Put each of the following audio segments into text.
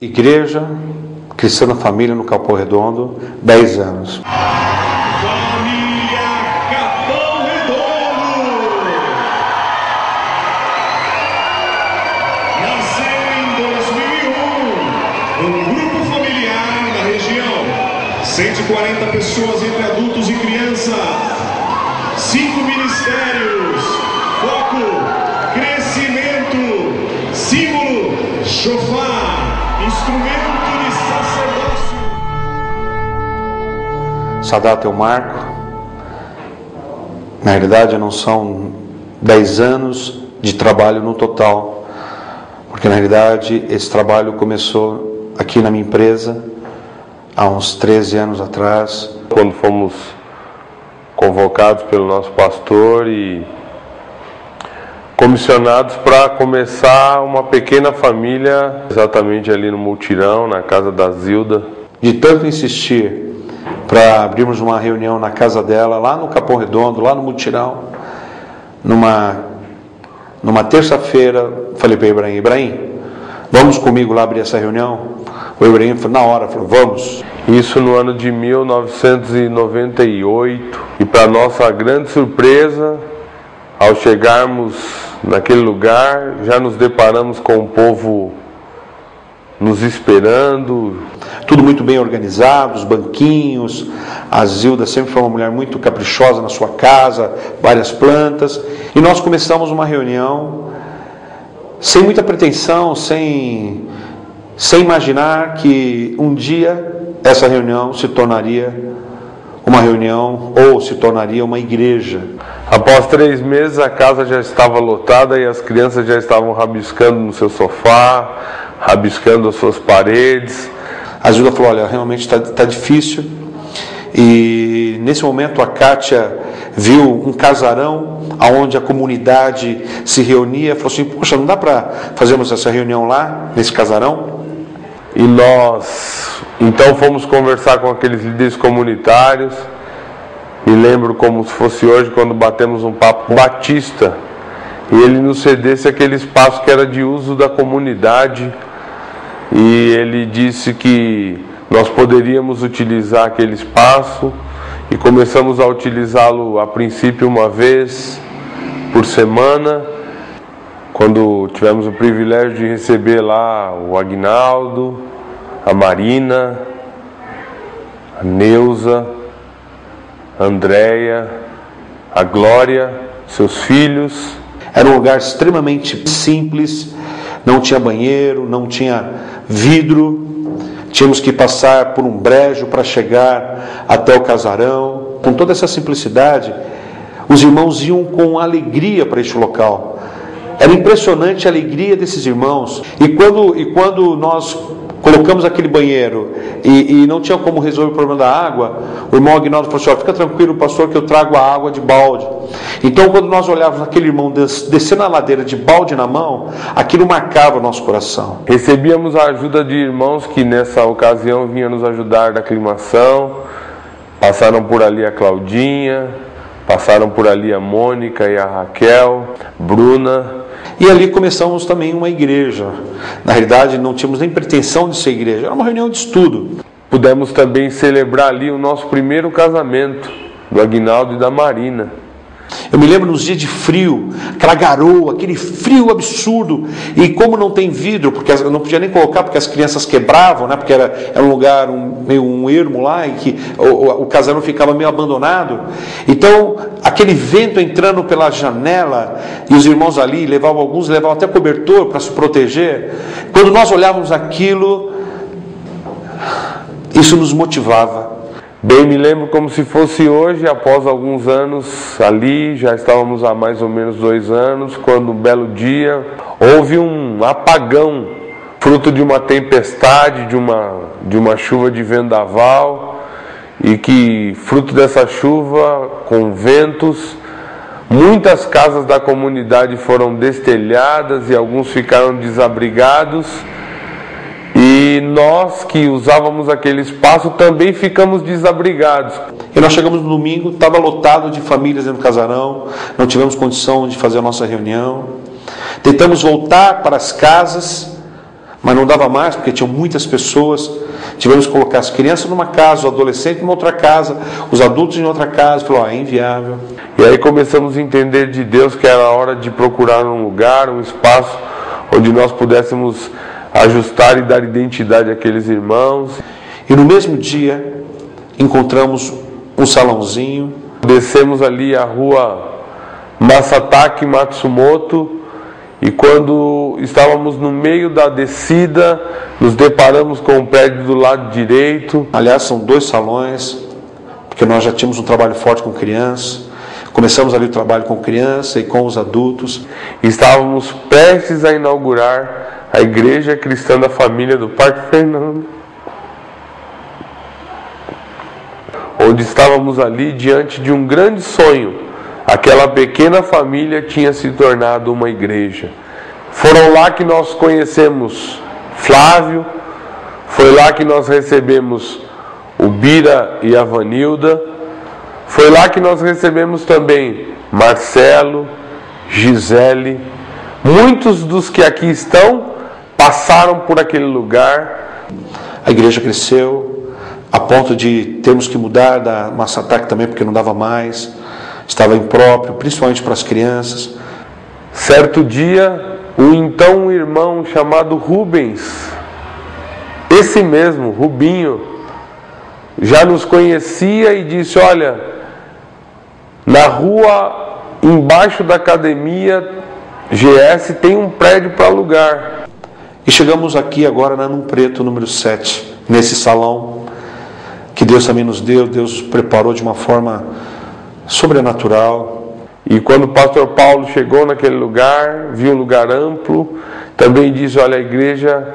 Igreja Cristã da Família no Capão Redondo, 10 anos. Família Capão Redondo! Nasceu em 2001, um grupo familiar na região. 140 pessoas entre adultos e criança. 5 ministérios. Foco, crescimento, símbolo, chofar, instrumento de sacerdócio. Essa data é um marco. Na realidade, não são 10 anos de trabalho no total, porque na realidade esse trabalho começou aqui na minha empresa há uns 13 anos atrás. Quando fomos convocados pelo nosso pastor e comissionados para começar uma pequena família, exatamente ali no Mutirão, na casa da Zilda. De tanto insistir para abrirmos uma reunião na casa dela, lá no Capão Redondo, lá no Mutirão, numa terça-feira, falei para Ibrahim, vamos comigo lá abrir essa reunião? O Ibrahim na hora falou, vamos. Isso no ano de 1998, e para nossa grande surpresa, ao chegarmos naquele lugar, já nos deparamos com o povo nos esperando. Tudo muito bem organizado, os banquinhos. A Zilda sempre foi uma mulher muito caprichosa na sua casa, várias plantas. E nós começamos uma reunião sem muita pretensão, sem imaginar que um dia essa reunião se tornaria uma reunião ou se tornaria uma igreja. Após 3 meses a casa já estava lotada e as crianças já estavam rabiscando no seu sofá, rabiscando as suas paredes. A Zilda falou, olha, realmente está difícil. E nesse momento a Kátia viu um casarão onde a comunidade se reunia, falou assim, poxa, não dá para fazermos essa reunião lá, nesse casarão? E nós então fomos conversar com aqueles líderes comunitários. Me lembro como se fosse hoje, quando batemos um papo com o Batista, e ele nos cedesse aquele espaço que era de uso da comunidade, e ele disse que nós poderíamos utilizar aquele espaço, e começamos a utilizá-lo a princípio uma vez por semana, quando tivemos o privilégio de receber lá o Aguinaldo, a Marina, a Neuza, a Andréia, a Glória, seus filhos. Era um lugar extremamente simples, não tinha banheiro, não tinha vidro, tínhamos que passar por um brejo para chegar até o casarão. Com toda essa simplicidade, os irmãos iam com alegria para este local. Era impressionante a alegria desses irmãos. E quando nós colocamos aquele banheiro e não tinha como resolver o problema da água, o irmão Aguinaldo falou assim, fica tranquilo, pastor, que eu trago a água de balde. Então, quando nós olhávamos aquele irmão descendo a ladeira de balde na mão, aquilo marcava o nosso coração. Recebíamos a ajuda de irmãos que nessa ocasião vinham nos ajudar da aclimação. Passaram por ali a Claudinha, passaram por ali a Mônica e a Raquel, Bruna. E ali começamos também uma igreja. Na realidade, não tínhamos nem pretensão de ser igreja, era uma reunião de estudo. Pudemos também celebrar ali o nosso primeiro casamento, do Aguinaldo e da Marina. Eu me lembro nos dias de frio, aquela garoa, aquele frio absurdo, e como não tem vidro, porque eu não podia nem colocar, porque as crianças quebravam, né? Porque era um lugar, meio um ermo lá, e que o casarão ficava meio abandonado. Então, aquele vento entrando pela janela, e os irmãos ali alguns levavam até cobertor para se proteger. Quando nós olhávamos aquilo, isso nos motivava. Bem, me lembro como se fosse hoje, após alguns anos ali, já estávamos há mais ou menos 2 anos, quando um belo dia houve um apagão, fruto de uma tempestade, de uma chuva de vendaval, e que, fruto dessa chuva, com ventos, muitas casas da comunidade foram destelhadas e alguns ficaram desabrigados. E nós que usávamos aquele espaço também ficamos desabrigados. E nós chegamos no domingo, estava lotado de famílias dentro do casarão, não tivemos condição de fazer a nossa reunião. Tentamos voltar para as casas, Mas não dava mais, porque tinham muitas pessoas. Tivemos que colocar as crianças numa casa, os adolescentes numa outra casa, os adultos em outra casa. Falou, é inviável. E aí começamos a entender de Deus que era hora de procurar um lugar, um espaço onde nós pudéssemos ajustar e dar identidade àqueles irmãos. E no mesmo dia encontramos um salãozinho. Descemos ali a rua Masataki Matsumoto, e quando estávamos no meio da descida, nos deparamos com o prédio do lado direito. Aliás, são 2 salões, porque nós já tínhamos um trabalho forte com crianças. Começamos ali o trabalho com criança e com os adultos. Estávamos prestes a inaugurar a Igreja Cristã da Família do Parque Fernando, onde estávamos ali diante de um grande sonho. Aquela pequena família tinha se tornado uma igreja. Foram lá que nós conhecemos Flávio, foi lá que nós recebemos o Bira e a Vanilda, foi lá que nós recebemos também Marcelo, Gisele. Muitos dos que aqui estão passaram por aquele lugar. A igreja cresceu a ponto de termos que mudar da Masataki também, porque não dava mais. Estava impróprio, principalmente para as crianças. Certo dia, um irmão chamado Rubens, esse mesmo, Rubinho, já nos conhecia e disse, olha, na rua embaixo da academia GS tem um prédio para alugar. E chegamos aqui agora na Num Preto, número 7, nesse salão que Deus também nos deu. Deus preparou de uma forma sobrenatural. E quando o pastor Paulo chegou naquele lugar, viu um lugar amplo, também disse, olha, a igreja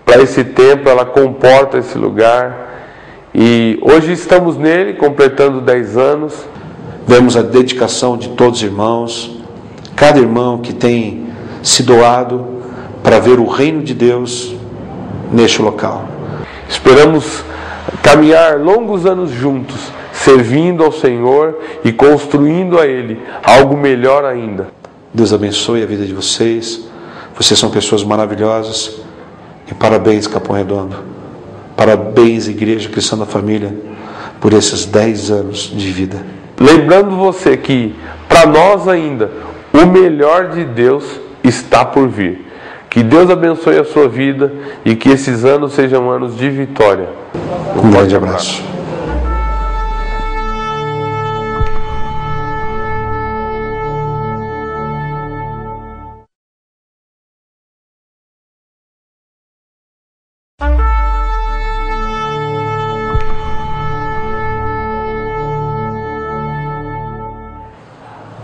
para esse tempo, ela comporta esse lugar. E hoje estamos nele, completando 10 anos. Vemos a dedicação de todos os irmãos, cada irmão que tem se doado para ver o reino de Deus neste local. Esperamos caminhar longos anos juntos, servindo ao Senhor e construindo a Ele algo melhor ainda. Deus abençoe a vida de vocês. Vocês são pessoas maravilhosas. E parabéns, Capão Redondo. Parabéns, Igreja Cristã da Família, por esses 10 anos de vida. Lembrando você que, para nós ainda, o melhor de Deus está por vir. Que Deus abençoe a sua vida e que esses anos sejam anos de vitória. Um grande abraço.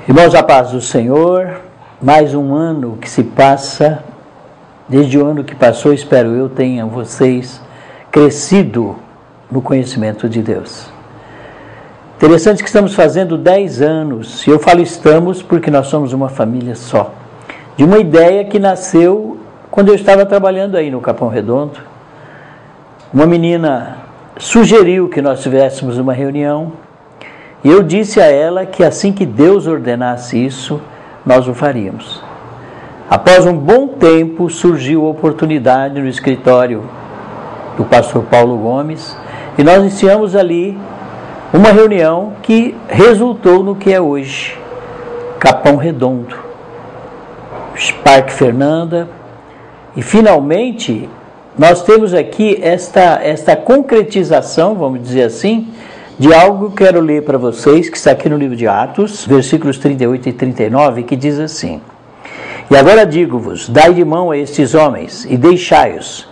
Irmãos, a paz do Senhor, mais um ano que se passa, desde o ano que passou, espero eu, tenham vocês crescido no conhecimento de Deus. Interessante que estamos fazendo 10 anos, e eu falo estamos porque nós somos uma família só, de uma ideia que nasceu quando eu estava trabalhando aí no Capão Redondo. Uma menina sugeriu que nós tivéssemos uma reunião, e eu disse a ela que assim que Deus ordenasse isso, nós o faríamos. Após um bom tempo, surgiu a oportunidade no escritório do pastor Paulo Gomes, e nós iniciamos ali uma reunião que resultou no que é hoje, Capão Redondo, Parque Fernanda, e finalmente nós temos aqui esta concretização, vamos dizer assim, de algo que eu quero ler para vocês, que está aqui no livro de Atos, versículos 38 e 39, que diz assim: E agora digo-vos, dai de mão a estes homens, e deixai-os,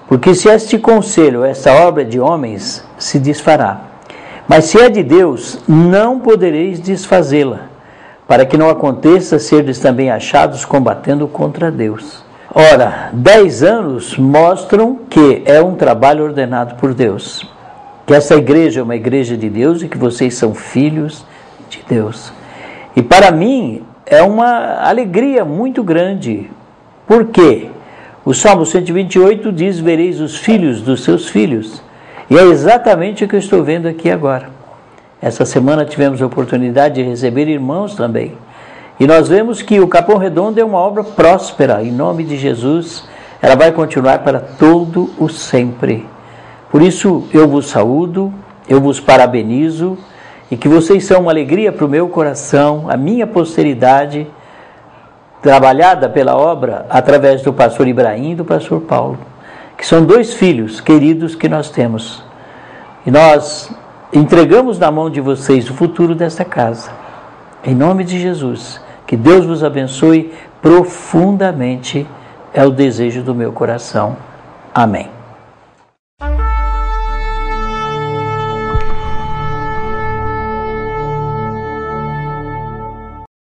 porque se este conselho, esta obra de homens, se desfará. Mas se é de Deus, não podereis desfazê-la, para que não aconteça serdes também achados combatendo contra Deus. Ora, 10 anos mostram que é um trabalho ordenado por Deus, que essa igreja é uma igreja de Deus e que vocês são filhos de Deus. E para mim é uma alegria muito grande. Por quê? O Salmo 128 diz, vereis os filhos dos seus filhos. E é exatamente o que eu estou vendo aqui agora. Essa semana tivemos a oportunidade de receber irmãos também. E nós vemos que o Capão Redondo é uma obra próspera, em nome de Jesus. ela vai continuar para todo o sempre. Por isso eu vos saúdo, eu vos parabenizo, e que vocês são uma alegria para o meu coração, a minha posteridade, trabalhada pela obra através do pastor Ibrahim e do pastor Paulo, que são 2 filhos queridos que nós temos. E nós entregamos na mão de vocês o futuro desta casa. Em nome de Jesus, que Deus vos abençoe profundamente, é o desejo do meu coração. Amém.